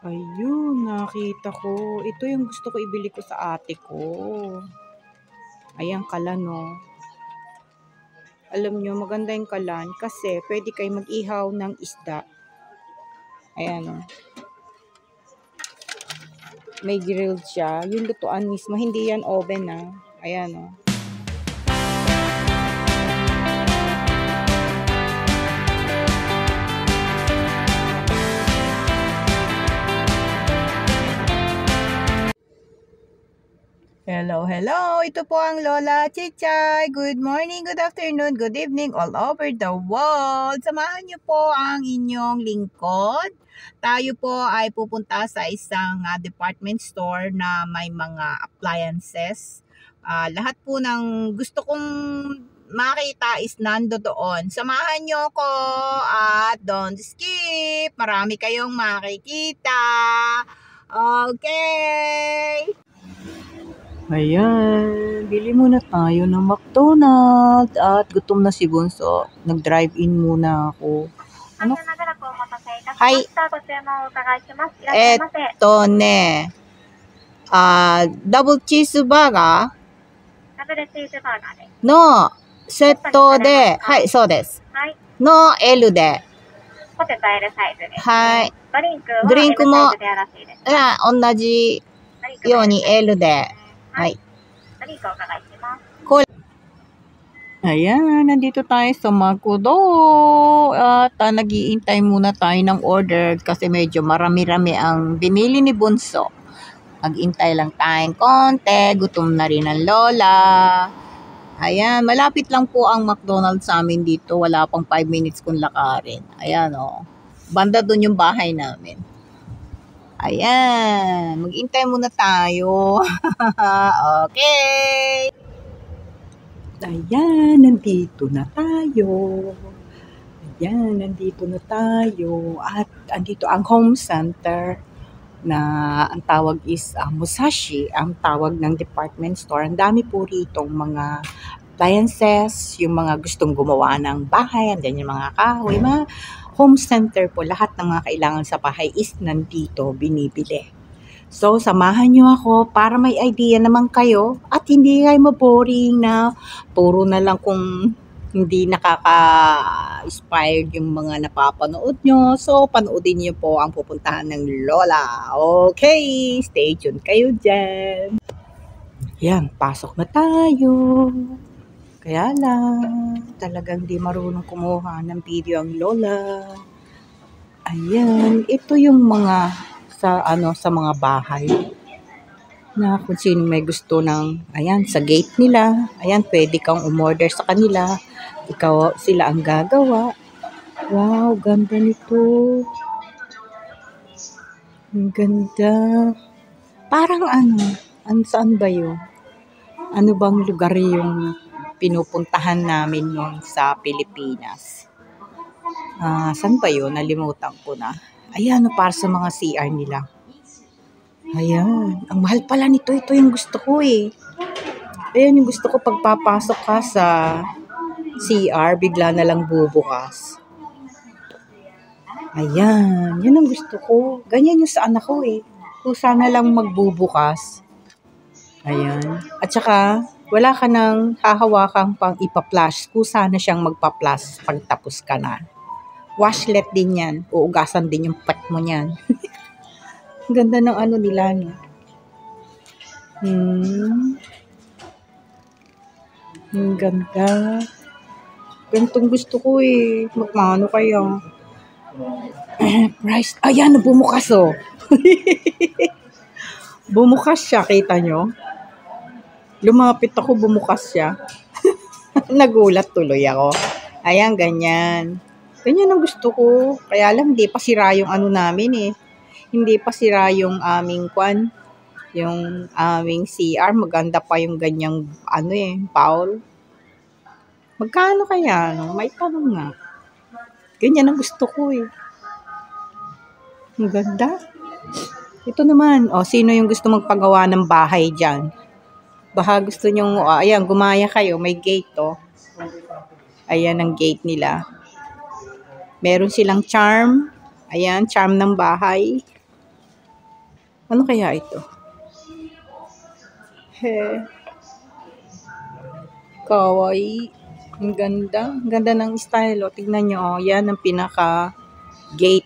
Ayun, nakita ko. Ito yung gusto ko ibili ko sa ate ko. Ayan, kalan, no. Alam nyo, maganda yung kalan kasi pwede kayo mag-ihaw ng isda. Ayan, no. May grilled siya. Yung lutuan mismo, hindi yan oven, na. Ayan, no. Hello, hello! Ito po ang Lola Chichay. Good morning, good afternoon, good evening all over the world. Samahan niyo po ang inyong lingkod. Tayo po ay pupunta sa isang department store na may mga appliances. Lahat po ng gusto kong makita is nando doon. Samahan niyo ko at don't skip. Marami kayong makikita. Okay! Ayan, bili muna tayo ng McDonald's at gutom na si Bunso. Nag-drive-in muna ako. Ano? Hi. Eto ne. Double cheeseburger? No, セットで、はい、そうです。の L で。ポテト L サイズです。はい。ドリンクも L サイズでよろしいですか？同じように L で。はい。ドリンクお伺いします。Ayan, nandito tayo sa McDo. At nag-iintay muna tayo ng order kasi medyo marami-rami ang binili ni Bunso. Mag-intay lang tayong konti. Gutom na rin ang lola. Ayan, malapit lang po ang McDonald's sa amin dito. Wala pang 5 minutes kung lakarin. Ayan, oh. Banda doon yung bahay namin. Ayan, mag-intay muna tayo. Okay. Ayan, nandito na tayo. Ayan, nandito na tayo. At andito ang home center na ang tawag is Musashi, ang tawag ng department store. Ang dami po rito mga appliances, yung mga gustong gumawa ng bahay, and then yung mga kahoy, mga home center po, lahat ng mga kailangan sa bahay is nandito binibili. So, samahan nyo ako para may idea naman kayo at hindi kayo maboring na puro na lang kung hindi nakaka-inspired yung mga napapanood nyo. So, panoodin nyo po ang pupuntahan ng Lola. Okay, stay tuned kayo dyan. Yan, pasok na tayo. Kaya lang, talagang di marunong kumuha ng video ang Lola. Ayan, ito yung mga sa mga bahay na kung sino may gusto ng, ayan, sa gate nila. Ayan, pwede kang umorder sa kanila. Sila ang gagawa. Wow, ganda nito. Ang ganda. Parang saan ba yun? Ano bang lugar yung pinupuntahan namin nun sa Pilipinas? Saan ba yun? Nalimutan ko na. Ayan, para sa mga CR nila. Ayan, ang mahal pala nito. Ito yung gusto ko eh. Ayan yung gusto ko, pagpapasok ka sa CR, bigla na lang bubukas. Ayan, yun ang gusto ko. Ganyan yung sa anak ko eh. Kung sana lang magbubukas. Ayan. At saka, wala ka nang hahawakang pang ipa-flash. Kung sana siyang magpa-flash pag tapos ka na. Washlet din yan. Uugasan din yung pet mo niyan. Ganda ng nila, no? Ang ganda. Gantong gusto ko eh. Magmano kaya? Price. Ayan, bumukas oh. Bumukas siya, kita nyo? Lumapit ako, bumukas siya. Nagulat tuloy ako. Ayan, ganyan. Ganyan ang gusto ko. Kaya lang, hindi pa sira yung namin eh. Hindi pa sira yung aming yung aming CR. Maganda pa yung ganyang, bowl. Magkano kaya, no? May tanong nga. Ganyan ang gusto ko eh. Ang ganda. Ito naman, sino yung gusto magpagawa ng bahay dyan? Baka gusto nyong, ayan, gumaya kayo. May gate, oh. Ayan ang gate nila. Meron silang charm. Ayan, charm ng bahay. Ano kaya ito? He. Kawaii. Ang ganda. Ang ganda ng style. O, tignan nyo. O, yan ang pinaka-gate.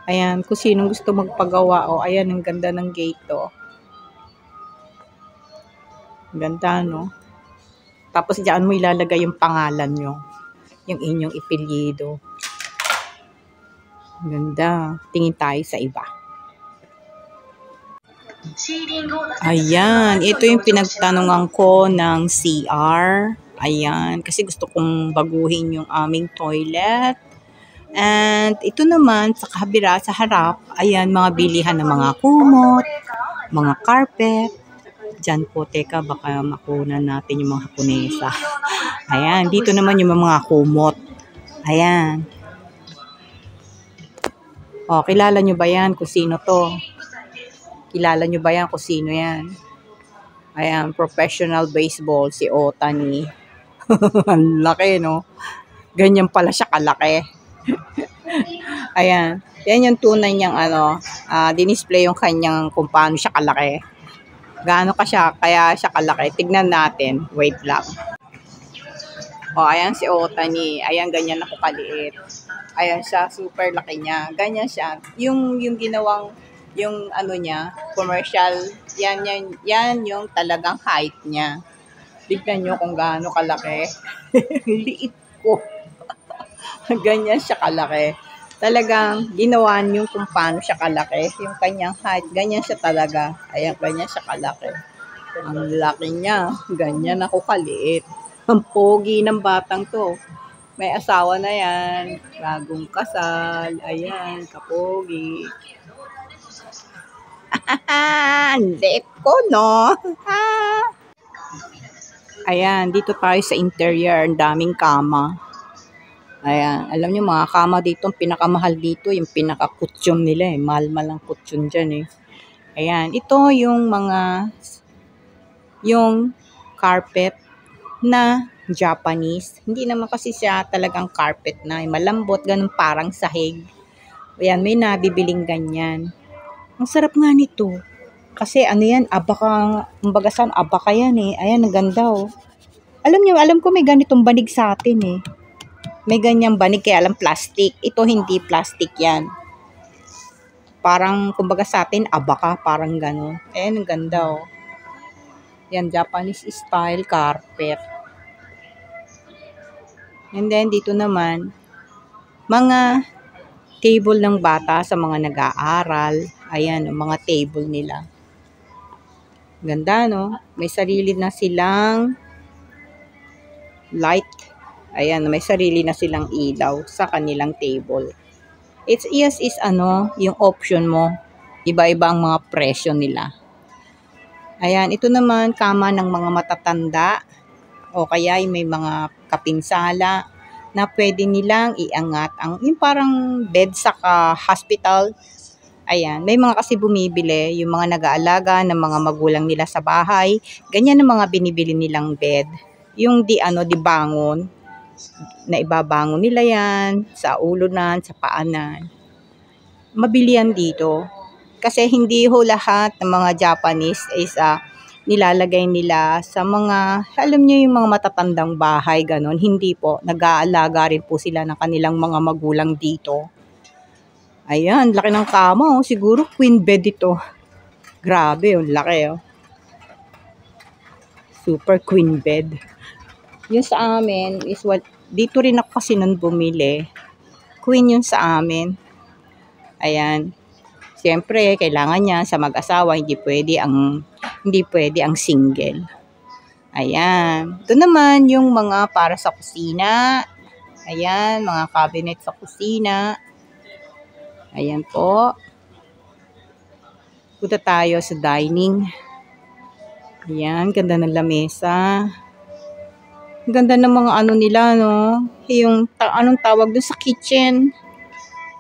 Ayan. Kung sinong gusto magpagawa. O, ayan. Ang ganda ng gate. O. Ang ganda, no? Tapos, diyan mo ilalagay yung pangalan nyo. Yung inyong ipelyido. Ang ganda. Tingin tayo sa iba. Ayan, ito yung pinagtanungan ko ng CR. Ayan, kasi gusto kong baguhin yung aming toilet. And ito naman, sa kabila, sa harap, ayan, mga bilihan ng mga kumot, mga carpet. Diyan po, teka, baka makunan natin yung mga Haponesa. Ayan, dito naman yung mga kumot. Ayan. O, kilala nyo ba yan kung sino to? Kilala nyo ba yan kung sino yan? Ayan, professional baseball, si Ohtani. Ang laki, no? Ganyan pala siya kalaki. Ayan. Yan yung tunay niyang dinisplay yung kanyang kung paano siya kalaki. Gaano ka siya, kaya siya kalaki. Tignan natin. Wait lang. O, ayan si Ohtani. Ayan, ganyan ako kaliit. Ayan siya, super laki niya. Ganyan siya. Yung ginawang yung niya, commercial, yan yung talagang height niya. Tignan nyo kung gaano kalaki. Liit ko. Ganyan siya kalaki. Talagang ginawa nyo kung paano siya kalaki. Yung kanyang height, ganyan siya talaga. Ayan, ganyan siya kalaki. Ang laki niya. Ganyan ako kaliit. Ang pogi ng batang to. May asawa na yan. Bagong kasal. Ayan, kapogi. Liit ko, no? Ayan, dito tayo sa interior. Ang daming kama. Ayan, alam niyo mga kama dito, ang pinakamahal dito, yung pinaka-kutsyon nila eh. Mahal-mahal ang kutsyon dyan eh. Ayan, ito yung carpet na Japanese. Hindi naman kasi siya talagang carpet na malambot, ganun parang sahig. Ayan, may nabibiling ganyan. Ang sarap nga nito. Kasi yan, abaka, kumbaga saan, abaka yan eh. Ayan, ang ganda oh. Alam ko may ganitong banig sa atin eh. May ganyang banig, kaya alam plastic. Ito hindi plastic yan. Parang, kumbaga sa atin, abaka, parang gano'n. Ayan, ang ganda oh. Yan, Japanese style carpet. And then, dito naman, mga table ng bata sa mga nag-aaral. Ayan, ang mga table nila. Ganda, no? May sarili na silang light. Ayan, may sarili na silang ilaw sa kanilang table. It's yung option mo. Iba-iba ang mga presyo nila. Ayan, ito naman, kama ng mga matatanda. O kaya may mga kapinsala na pwede nilang iangat. Yung parang bed sa hospital. Ayan, may mga kasi bumibili, yung mga nag-aalaga ng mga magulang nila sa bahay, ganyan ang mga binibili nilang bed. Yung di bangon, na ibabangon nila yan, sa ulunan, sa paanan. Mabili yan dito. Kasi hindi ho lahat ng mga Japanese is nilalagay nila sa mga, alam niyo yung mga matatandang bahay, ganon. Hindi po, nag-aalaga rin po sila ng kanilang mga magulang dito. Ayan, laki ng kama oh. Siguro queen bed ito. Grabe, yung laki oh. Super queen bed. Yung sa amin is dito rin ako kasi nun bumili. Queen yun sa amin. Ayan. Siyempre, kailangan niya sa mag-asawa, hindi pwede ang single. Ayan. Ito naman yung mga para sa kusina. Ayan, mga cabinet sa kusina. Ayan po. Punta tayo sa dining. Ayan, ganda ng lamesa. Ganda ng mga nila, no? Yung, anong tawag doon sa kitchen?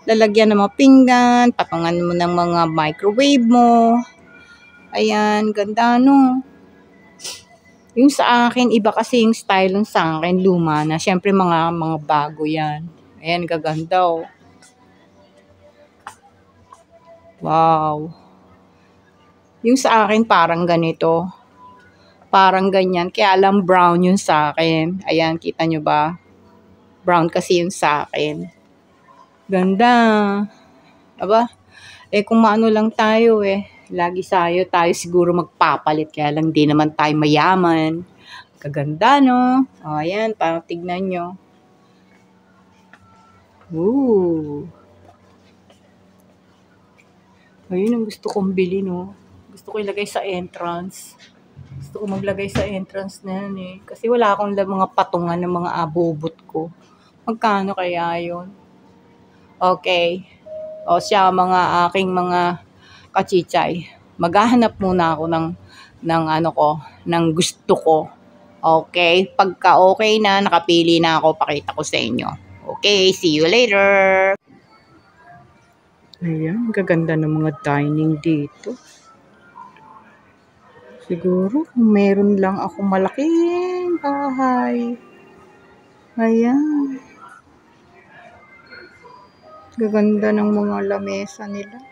Lalagyan ng mga pinggan, patungan mo ng mga microwave mo. Ayan, ganda, no? Yung sa akin, iba kasi yung style ng sa akin, luma na. Siyempre, mga bago yan. Ayan, gaganda, oh. Wow. Yung sa akin parang ganito. Parang ganyan. Kaya alam brown yun sa akin. Ayan, kita nyo ba? Brown kasi yun sa akin. Ganda. Aba, kung maano lang tayo lagi tayo siguro magpapalit. Kaya lang di naman tayo mayaman. Kaganda, no? O, ayan, parang tignan nyo. Ooh. Ayun ang gusto kong bili, no? Gusto ko ilagay sa entrance. Gusto ko maglagay sa entrance na yan Kasi wala akong mga patungan ng mga abobot ko. Magkano kaya yun? Okay. O siya, mga aking mga kachichay. Maghahanap muna ako ng gusto ko. Okay? Pagka okay na, nakapili na ako, pakita ko sa inyo. Okay, see you later! Ayan, gaganda ng mga dining dito. Siguro, kung meron lang ako malaking bahay. Ayan. Gaganda ng mga lamesa nila.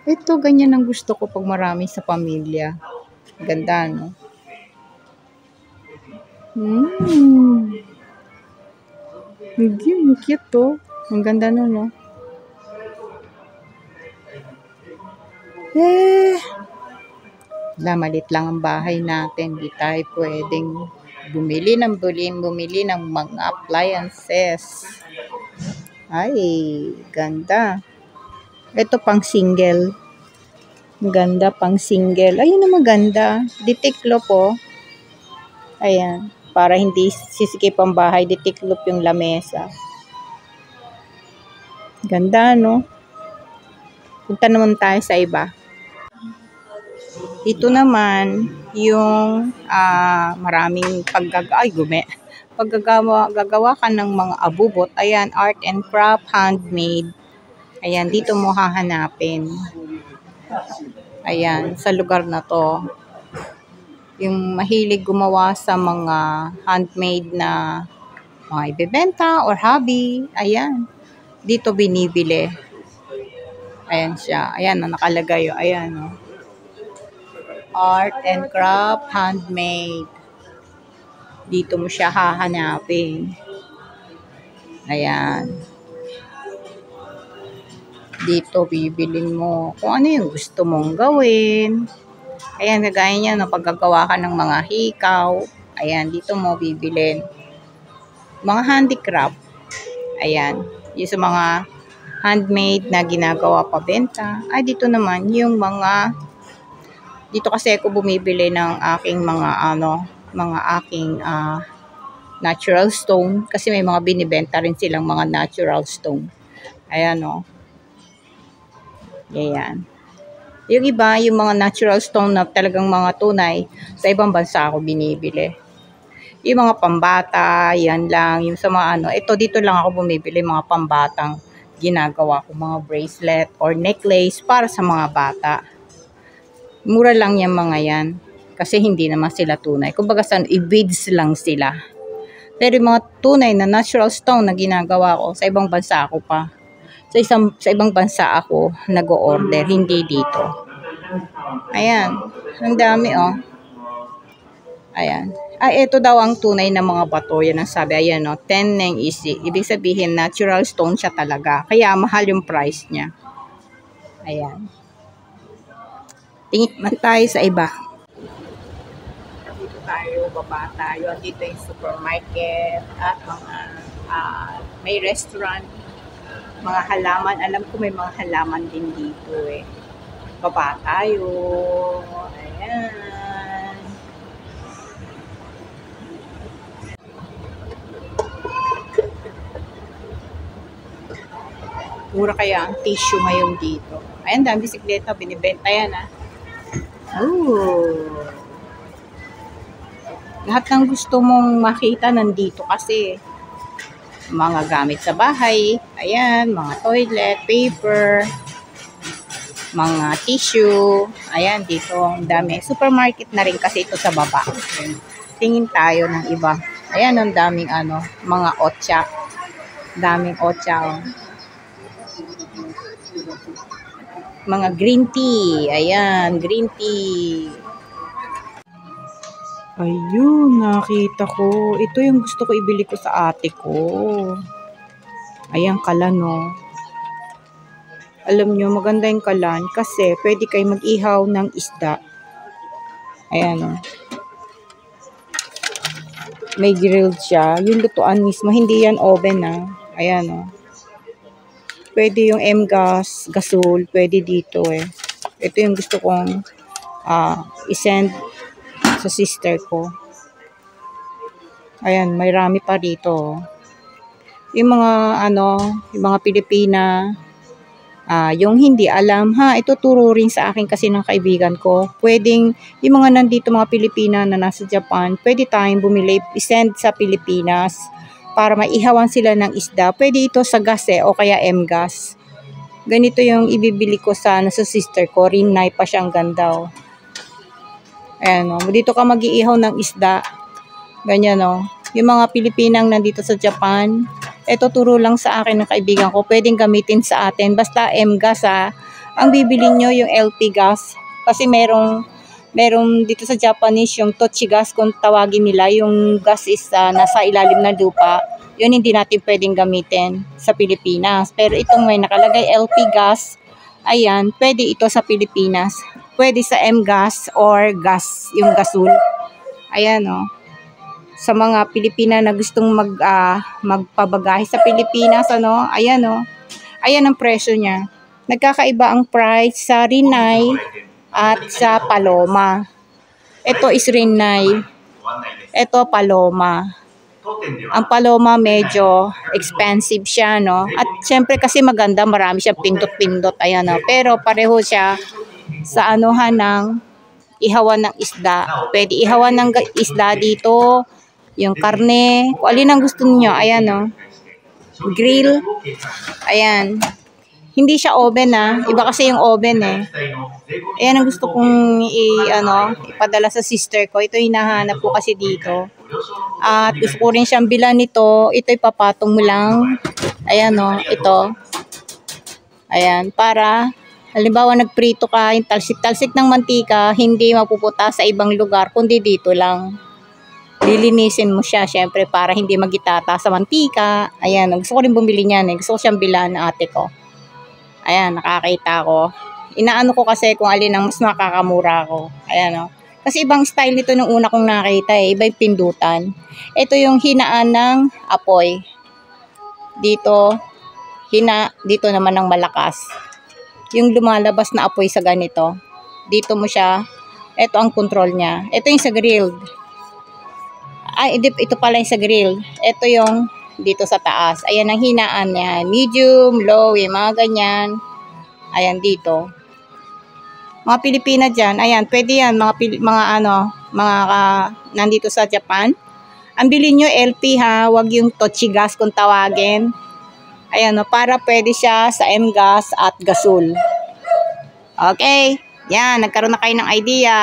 Ito, ganyan ang gusto ko pag marami sa pamilya. Ganda, no? Cute to. Ang ganda no, no? Malit lang ang bahay natin. Di tayo pwedeng bumili ng mga appliances. Ay, ganda. Ito pang single. Ganda pang single. Ayun na maganda. Ditiklop po. Ayan. Para hindi sisikip ang bahay, ditiklop yung lamesa. Ganda, no? Punta naman tayo sa iba. Ito naman, yung maraming paggagawa ka ng mga abubot. Ayan, art and craft, handmade. Ayan, dito mo hahanapin. Ayan, sa lugar na to. Yung mahilig gumawa sa mga handmade na mga ibebenta or hobby. Ayan, dito binibili. Ayan siya. Ayan, nakalagay. Ayan, art and craft, handmade. Dito mo siya hahanapin. Ayan. Dito bibilin mo kung ano yung gusto mong gawin. Ayan, kagaya niya, paggagawa ka ng mga hikaw. Ayan, dito mo bibilin. Mga handicraft. Ayan. Yung sa mga handmade na ginagawa pa benta. Ay, dito naman yung mga, dito kasi ako bumibili ng aking mga natural stone. Kasi may mga binibenta rin silang mga natural stone. Ayan, Ayan. Yung iba, yung mga natural stone na talagang mga tunay, sa ibang bansa ako binibili. Yung mga pambata, yan lang. Yung sa mga ito dito lang ako bumibili, mga pambatang ginagawa ko, mga bracelet or necklace para sa mga bata. Mura lang yung mga yan. Kasi hindi naman sila tunay. Kumbaga i-beads lang sila. Pero yung mga tunay na natural stone na ginagawa ko, sa ibang bansa ako pa. Sa ibang bansa ako nag-o-order, hindi dito. Ayan. Ang dami, Ayan. Ay, ito daw ang tunay na mga bato. Yan ang sabi. Ayan, 10 neng easy. Ibig sabihin, natural stone siya talaga. Kaya mahal yung price niya. Ayan. Tingin man tayo sa iba. Dito tayo, baba tayo. Dito yung supermarket at mga may restaurant. Mga halaman. Alam ko may mga halaman din dito Baba tayo. Ayan. Mura kaya ang tissue ngayon dito. Ayan, dami bisikleta. Binibenta yan, Ooh. Lahat ng gusto mong makita nandito kasi. Mga gamit sa bahay. Ayan, mga toilet, paper, mga tissue. Ayan, dito ang dami. Supermarket na rin kasi ito sa baba. Tingin tayo ng iba. Ayan, ang daming mga otsa. Daming otsa. mga green tea. Ayan, green tea. Ayun, nakita ko. Ito yung gusto ko ibili ko sa ate ko. Ayan, kalan, no. Alam nyo, maganda yung kalan kasi pwede kayo mag-ihaw ng isda. Ayan, no. May grilled siya. Yung lutuan mismo, hindi yan oven, ha. Ayan, no. Pwede yung M-gas, gasol, pwede dito, eh. Ito yung gusto kong isend sa sister ko. Ayan, may rami pa dito. Yung mga, yung mga Pilipina, yung hindi alam, ito turo rin sa akin kasi ng kaibigan ko. Pwedeng, yung mga nandito mga Pilipina na nasa Japan, pwede tayong bumili, isend sa Pilipinas para maihawan sila ng isda. Pwede ito sa gas o kaya M-gas. Ganito yung ibibili ko sa sister ko. Rinnay pa siyang ganda, oh. Ayan, oh. Dito ka mag-iihaw ng isda. Ganyan, oh. Yung mga Pilipinang nandito sa Japan, ito turo lang sa akin ng kaibigan ko. Pwedeng gamitin sa atin. Basta M-gas, Ang bibili nyo yung LP gas. Kasi merong dito sa Japanese yung tochi gas kung tawagin nila. Yung gas is nasa ilalim ng lupa. Yun hindi natin pwedeng gamitin sa Pilipinas. Pero itong may nakalagay LP gas, ayan, pwede ito sa Pilipinas. Pwede sa M-gas or gas, yung gasol. Ayan, oh. Sa mga Pilipina na gustong magpabagahe sa Pilipinas, ayan, oh. Ayan ang presyo niya. Nagkakaiba ang price sa Rinnay at sa Paloma. Ito is Rinnay. Ito Paloma. Ang Paloma medyo expensive siya, no? At syempre kasi maganda, marami siyang pindot-pindot, ayan, no? Pero pareho siya sa anuhan ng ihawan ng isda. Pwede ihawan ng isda dito, yung karne, kung alin ang gusto niyo, ayan, no? Grill, ayan. Hindi siya oven, iba kasi yung oven, eh. Ayan ang gusto kong ipadala sa sister ko. Ito hinahanap ko kasi dito. At gusto ko rin siyang bilan nito. Ito ipapatong mo lang. Ayan, no, ito. Ayan, para halimbawa nagprito ka, yung talsik-talsik ng mantika, hindi mapuputa sa ibang lugar, kundi dito lang. Lilinisin mo siya, syempre, para hindi magitata sa mantika. Ayan, gusto ko rin bumili niyan, eh. Gusto ko siyang bilan ng ate ko. Ayan, nakakita ko. Inaano ko kasi kung alin ang mas makakamura ko. Ayan, oh. Kasi ibang style nito nung una kong nakita, eh. Iba yung pindutan. Ito yung hinaan ng apoy. Dito naman ng malakas. Yung lumalabas na apoy sa ganito. Dito mo siya. Ito ang control niya. Ito yung sa grilled. Ay, ito pala yung sa grill. Ito yung dito sa taas. Ayan ang hinaan niya. Medium, low, yung mga ganyan. Ayan dito. Mga Pilipina dyan. Ayan, pwede yan. Nandito sa Japan. Ang bilhin nyo LP, Huwag yung tochi gas kung tawagin. Ayan, para pwede siya sa M-gas at gasol. Okay. Yan, nagkaroon na kayo ng idea.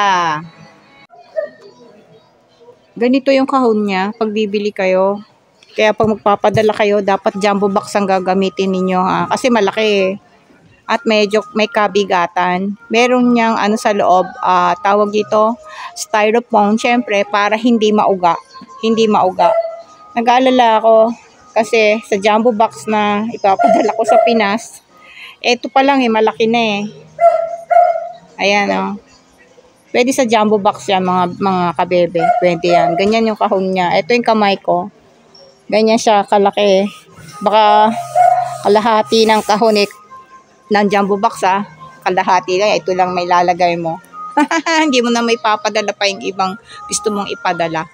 Ganito yung kahon niya pag bibili kayo. Kaya pag magpapadala kayo, dapat jumbo box ang gagamitin ninyo, kasi malaki, at medyo may kabigatan. Meron niyang sa loob, tawag dito, styrofoam, syempre, para hindi mauga. Hindi mauga. Nag-aalala ako kasi sa jumbo box na ipapadala ko sa Pinas, eto pa lang malaki na eh. Ayan, oh. Pwede sa jumbo box yan, mga kabebe. Pwede yan. Ganyan yung kahon niya. Ito yung kamay ko. Ganyan siya kalaki. Baka kalahati ng kahon ng jumbo box, kalahati lang. Ito lang may lalagay mo. Hindi mo na may papadala pa yung ibang gusto mong ipadala.